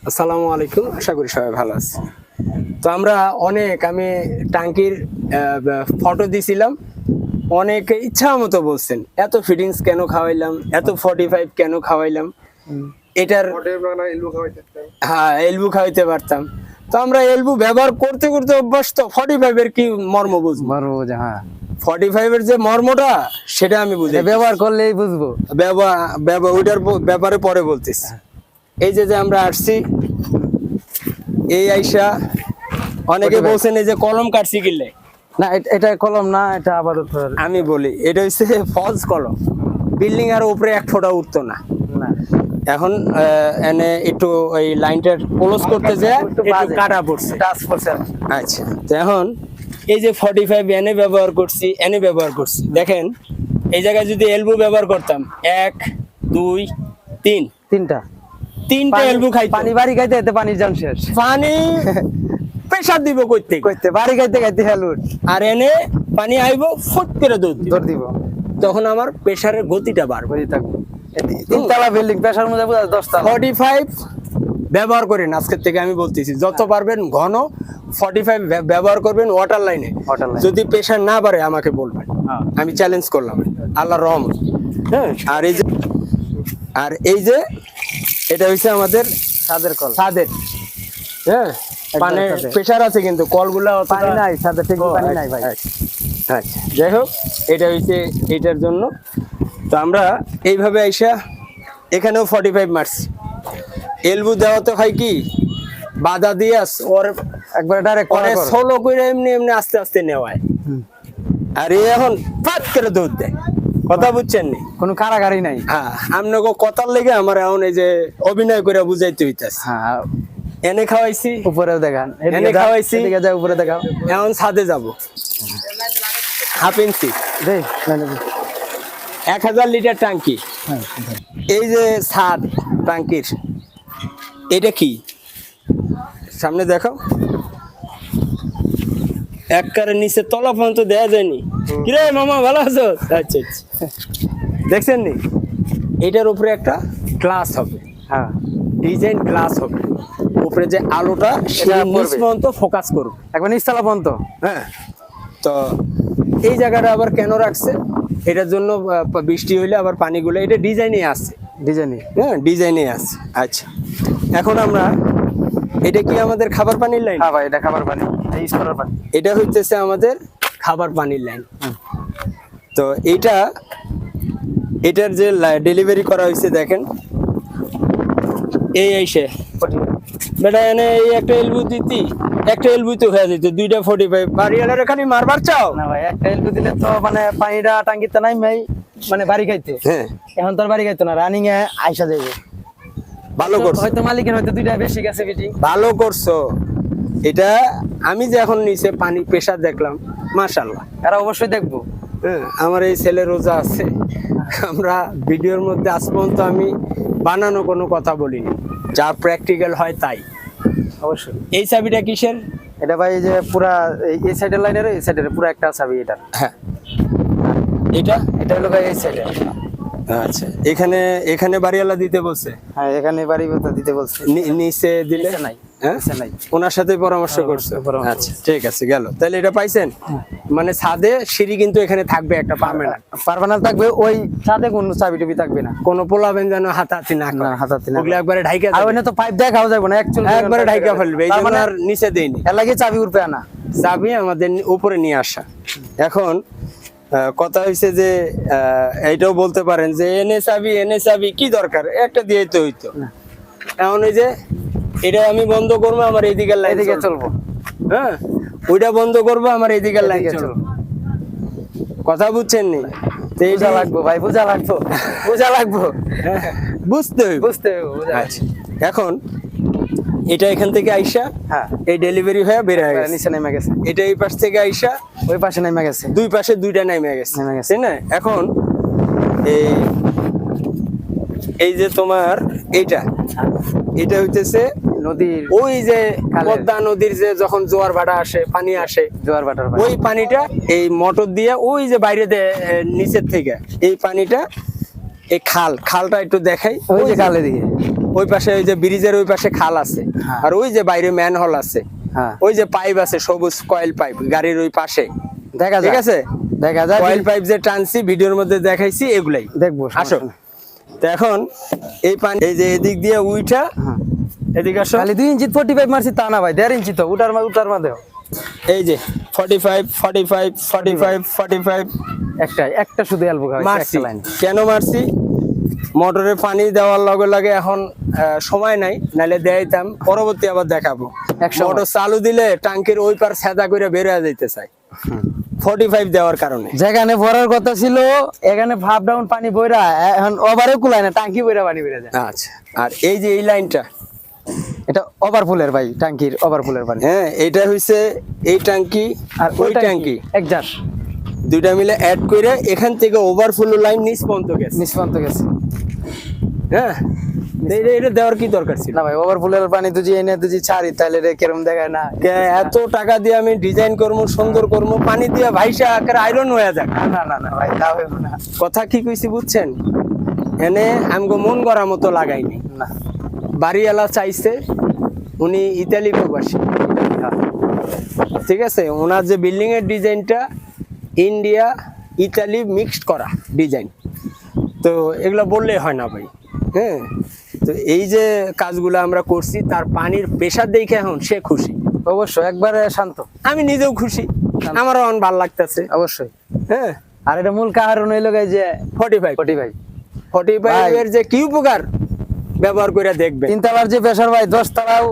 আসসালামু আলাইকুম, আশা করি সবাই ভালো আছে। তো আমরা আমি টাঙ্কির ফটো দিছিলাম, অনেকে ইচ্ছা মতো বলছেন এত ফিটিংস কেন খাওয়াইলাম, এত 45 কেন খাওয়াইলাম। এটার হ্যাঁ এলবু খাওয়াইতে পারতাম। তো আমরা এলবু ব্যবহার করতে করতে অভ্যস্ত, 45 এর কি মর্ম বুঝবো। হ্যাঁ 45 এর যে মর্মটা সেটা আমি বুঝি, ব্যবহার করলেই বুঝবো। ওইটার ব্যাপারে পরে বলতেছি। এই যে আমরা আসছি, এই আইসা অনেকে বলছেন এই যে কলম কাটছি কিনলে, না এটা কলম না, এটা আপাতত আমি বলি এটা হচ্ছে ফলস কলম। বিল্ডিং আর উপরে এক ফোঁটা উঠতো না। না। এখন এনে একটু ওই লাইনটা ক্লোজ করতে যায় একটু কাটা পড়ছে, টাচ করছে। আচ্ছা তো এখন এই যে 45 এনে ব্যবহার করছি দেখেন, এই জায়গায় যদি এলবো ব্যবহার করতাম 1 2 3 তিনটা এলবো খাইতো, পানি বাড়ি খাইতে এতে পানির জান শেষ। পানি প্রেসার দিব কইতে বাড়ি খাইতে খাইতে হেলুট আর এনে পানি আইবো ফুট করে দৌড় দিব। তখন আমার প্রেসারের গতিটা বাড়বে। বলি থাকবো তিনতলা বিল্ডিং প্রেসার মধ্যে 10 তলা। 45 ব্যবহার করেন, আজকের থেকে আমি বলতেছি যত পারবেন ঘন 45 ব্যবহার করবেন ওয়াটার লাইনে। যদি প্রেসার না বাড়ে আমাকে বলবেন, আমি চ্যালেঞ্জ করলাম, আল্লাহর রহমত। হ্যাঁ আর এই যে এটা হচ্ছে আমাদের ছাদের কল। হ্যাঁ মানে প্রেসার আছে কিন্তু কলগুলা পানি নাই ছাদে, ঠিক পানি নাই ভাই। আচ্ছা যাই হোক, এটা হচ্ছে এটার জন্য। তো আমরা এইভাবে আইসা এখানেও 45 মারছি। এলবু দেওয়া তো হয় কি বাধা দিয়ে ওর একবারে ডাইরেক্ট পরে সোলো করে এমনি আস্তে আস্তে নেওয়ায়, আর এই এখন ফাট করে দৌড় দেয়। কথা বুঝছেন নি, কোনো কারাগারি নাই। হ্যাঁ আপনাকে কথার লেগে আমার এখন এই যে অভিনয় করে বুঝাইতে হইতাছে। হ্যাঁ এনে খাওয়াইছি, উপরেও দেখান, এনে খাওয়াইছি, এদিকে যাও উপরে দেখাও। এখন ছাদে যাব, হাফ ইঞ্চি দেই 1000 লিটার টাঙ্কি। এই যে ছাদ টাঙ্কির, এটা কি সামনে দেখো, একবারে নিচে তলা পর্যন্ত দেয়া যায়নি। কিরে মামা ভালো আছো? আচ্ছা দেখছেন নি, এটার উপরে একটা গ্লাস হবে, হ্যাঁ ডিজাইন গ্লাস হবে, উপরে যে আলোটা সেটা নিচ পর্যন্ত ফোকাস করবে, একবার নিচতলা পর্যন্ত। হ্যাঁ তো এই জায়গাটা আবার কেন রাখছে, এটার জন্য বৃষ্টি হইলে আবার পানিগুলো, এটা ডিজাইনে আছে, হ্যাঁ ডিজাইনে আছে। আচ্ছা এখন আমরা, এটা কি আমাদের খাবার পানির লাইন? হ্যাঁ ভাই এটা খাবার পানি, ইউজ করার পানি। এটা হইতেছে আমাদের খাবার পানির লাইন। তো এটার যে ডেলিভারি করা হয়েছে দেখেন, এই আইসে বেটা এনে এই একটা এলবু দিতি, একটা এলবুতে হয়ে যেত, 2টা 45। বাড়িওয়ালার খালি মারবার চাও না ভাই, একটা এলবু দিলে তো মানে পানিটা টাঙ্কিতে নাই ভাই, মানে বাড়ি খাইতে। হ্যাঁ এখন তো আর বাড়ি খাইতো না, রানিং এ আইসা যাইবে। ভালো করছো, হয়তো মালিকের হয়তো 2টা বেশি গেছে ফিটিং। ভালো করছো। এটা আমি যে এখন নিচে পানি প্রেসার দেখলাম, মাশাআল্লাহ, এরা অবশ্যই দেখবো। হ্যাঁ আমার এই ছেলে রোজা আছে, আমরা ভিডিওর মধ্যে আজ পর্যন্ত আমি বানানো কোনো কথা বলিনি, যা প্র্যাকটিক্যাল হয় তাই। অবশ্যই। এই চাবিটা কিসের? এটা ভাই যে পুরা এই সাইডের লাইনের, এই সাইডের পুরো একটা চাবি এটা। হ্যাঁ এটা হলো ভাই এই সাইডে। আচ্ছা এখানে বাড়িওয়ালা দিতে বলছে? হ্যাঁ এখানে বাড়ি দিতে বলছে। নিচে দিলে নাই, হ্যাঁ নাই। ওনার সাথে পরামর্শ করছে। আচ্ছা ঠিক আছে, গেল তাহলে। এটা পাইছেন মানে ছাদে সিঁড়ি কিন্তু এখানে থাকবে একটা পার্মানেন্ট থাকবে, ওই ছাদে কোনো চাবি টাবি থাকবে না, কোনো পোলাবেন যেন হাতাহাতি না করে, হাতাহাতি না, ওগুলো একবারে ঢাইকা, আর ওখানে তো পাইপ দেখাও যাবে না, একবারে ঢাইকা ফেলবে, এই জন্য আর নিচে দেয়নি। এর লাগে চাবি উঠবে না, চাবি আমাদের উপরে নিয়ে আসা। এখন কথা হয়েছে যে এইটাও বলতে পারেন যে এনে চাবি কি দরকার, একটা দিয়ে তো হইতো। এখন এই যে এটা আমি বন্ধ করবো, আমার এইদিকে লাইন এদিকে চলবো, হ্যাঁ ওইটা বন্ধ করবো, আমার এইদিকে লাইন চলবো। কথা বুঝছেন নি? বুঝা লাগবো ভাই, বুঝা লাগবো বুঝতে হবে। আচ্ছা এখন এটা এখান থেকে আইসা, হ্যাঁ এই ডেলিভারি হয়ে বের হয়ে গেছে, নিচে নেমে গেছে। এটা এই পাশ থেকে আইসা ওই পাশে নেমে গেছে, দুই পাশে 2টা নেমে গেছে, তাই না? এখন এই যে তোমার এটা হইতেছে নদীর, ওই যে পদ্মা নদীর যে যখন জোয়ার ভাটা আসে, পানি আসে, জোয়ার ভাটার ওই পানিটা এই মোটর দিয়ে ওই যে বাইরে নিচের থেকে এই পানিটা, এই খালটা একটু দেখাই, ওই যে খালের দিকে, ওই পাশে ওই যে ব্রিজের ওই পাশে খাল আছে, হ্যাঁ। আর ওই যে বাইরে ম্যানহোল আছে, হ্যাঁ ওই যে পাইপ আছে সবুজ কয়েল পাইপ গাড়ির ওই পাশে, দেখা ঠিক যায় আছে? দেখা যায় কয়েল পাইপ যে টানছি ভিডিওর মধ্যে দেখাইছি এগুলাই। দেখবো আসো। তো এখন এই পানি এই যে এদিক দিয়ে উইঠা এদিকে আসো, খালি 2 ইঞ্চি 45 মারছি তা না ভাই 1.5 ইঞ্চি তো উঠার মধ্যে এই যে 45 45 45 45 একটা শুধু অ্যালবো মারছি। কেন মারছি? মোটরে পানি দেওয়ার লগে লগে এখন সময় নাই, নাহলে দেখাইতাম, পরবর্তী আবার দেখাবো। এক সময়। মোটর চালু দিলে টাঙ্কির ওই পার সেদা করে বের হয়ে যাইতে চাই 45 দেওয়ার কারণে। যেখানে ভরার কথা ছিল এখানে ভাব ডাউন পানি বইরা এখন ওভারে কুলায় না, টাঙ্কি বইরা পানি বেড়ে যায়। আচ্ছা, আর এই যে এই লাইনটা, এটা ওভারফুলের ভাই, টাঙ্কির ওভারফুলের পানি। হ্যাঁ এইটা হইছে এই টাঙ্কি আর ওই ট্যাঙ্কি একজাস্ট দুইটা মিলে অ্যাড করে এখান থেকে ওভারফ্লো লাইন নিচ পর্যন্ত গেছে। নিষ্পান্ত গেছে হ্যাঁ, এটা দেওয়ার কি দরকার ছিল? না ভাই, ওভারফুলের পানি তুই এনে তুই ছাড়ি তাহলে রে কেরম দেখায় না। এত টাকা দিয়ে আমি ডিজাইন করবো, সুন্দর করবো, পানি দিয়ে ভাইসা আকারে আয়রন হয়ে যাক। না না না ভাই, তা হইব না। কথা কি কইছি বুঝছেন? এনে আমগো মন করার মতো লাগাইনি। না বাড়িওয়ালা চাইছে, উনি ইতালি প্রবাসী, ঠিক আছে? ওনার যে বিল্ডিং এর ডিজাইনটা ইন্ডিয়া ইতালি মিক্সড করা ডিজাইন, তো এগুলো বললে হয় না ভাই। হ্যাঁ, তো এই যে কাজগুলো আমরা করছি, তার পানির প্রেশার দেখে এখন সে খুশি, অবশ্যই একবারে শান্ত। আমি নিজেও খুশি, আমারও এখন ভালো লাগতেছে। অবশ্যই। হ্যাঁ, আর এটা মূল কারণ হইলো গাই যে 45 ভাই 45 এর যে কি উপকার ব্যবহার করে দেখবেন। 3 তলার যে প্রেসার ভাই 10 তলাও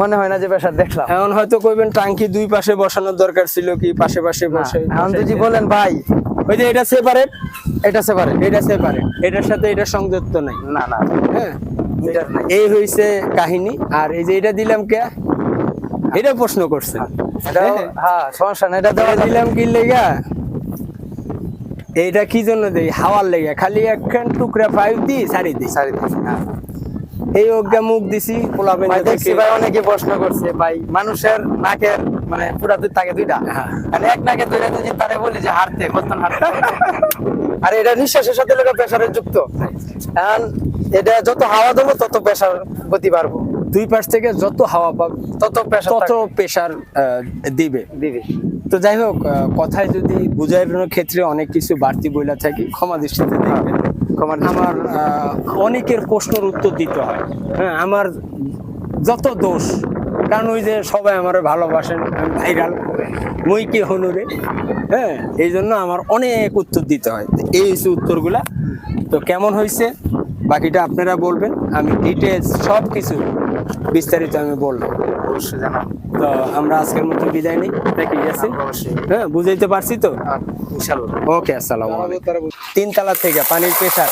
মনে হয় না যে প্রেসার দেখলাম। এখন হয়তো কইবেন টাঙ্কি দুই পাশে বসানোর দরকার ছিল কি, পাশে পাশে বসে? এখন যদি বলেন ভাই ওই যে এটা সেপারেট, এটা সেপারেট, এটা সেপারেট, এটার সাথে এটা সংযুক্ত নাই। না না হ্যাঁ, এটা নাই। এই হইছে কাহিনী। আর এই যে এটা দিলাম কে, এটা প্রশ্ন করছে। এটাও হ্যাঁ সমস্যা না, এটা দেওয়া এটা দিলাম কি লেগা, এইটা কি জন্য দেই? হাওয়ার লেগে। খালি একখান টুকরা পাইপ দিই ছাড়ি দিই, সারি দিছি। হ্যাঁ এই অজ্ঞা মুখ দিছি পোলাবেন ভাই দেখছি ভাই অনেকে প্রশ্ন করছে ভাই, মানুষের নাকের মানে পুরা দুই থাকে দুইটা, হ্যাঁ। মানে এক নাকে দুইটা যদি তারে বলি যে হারতে কতক্ষণ হারতে আর এটা নিঃশ্বাসের সাথে লোক প্রেসারের যুক্ত। এখন এটা যত হাওয়া দেবো তত প্রেসার গতি বাড়বো, দুই পাশ থেকে যত হাওয়া পাবে তত প্রেসার তত প্রেশার দিবে। দিবি। তো যাই হোক, কথায় যদি বুঝাইবার ক্ষেত্রে অনেক কিছু বাড়তি বইলা থাকি, ক্ষমা দৃষ্টিতে দেখবেন। আমার অনেকের প্রশ্নের উত্তর দিতে হয়। হ্যাঁ, আমার যত দোষ, কারণ ওই যে সবাই আমার ভালোবাসেন, ভাইরাল মুই কি হনুরে। হ্যাঁ, এই জন্য আমার অনেক উত্তর দিতে হয়। তো এই হচ্ছে উত্তরগুলা। তো কেমন হয়েছে বাকিটা আপনারা বলবেন, আমি ডিটেলস সব কিছু বিস্তারিত আমি বলবো। অবশ্যই জানাবো। তো আমরা আজকের মতো বিদায় নিই নাকি? গেছি? অবশ্যই। হ্যাঁ, বুঝাইতে পারছি তো? ইনশাআল্লাহ। ওকে, আসসালামু আলাইকুম। 3 তলা থেকে পানির প্রেশার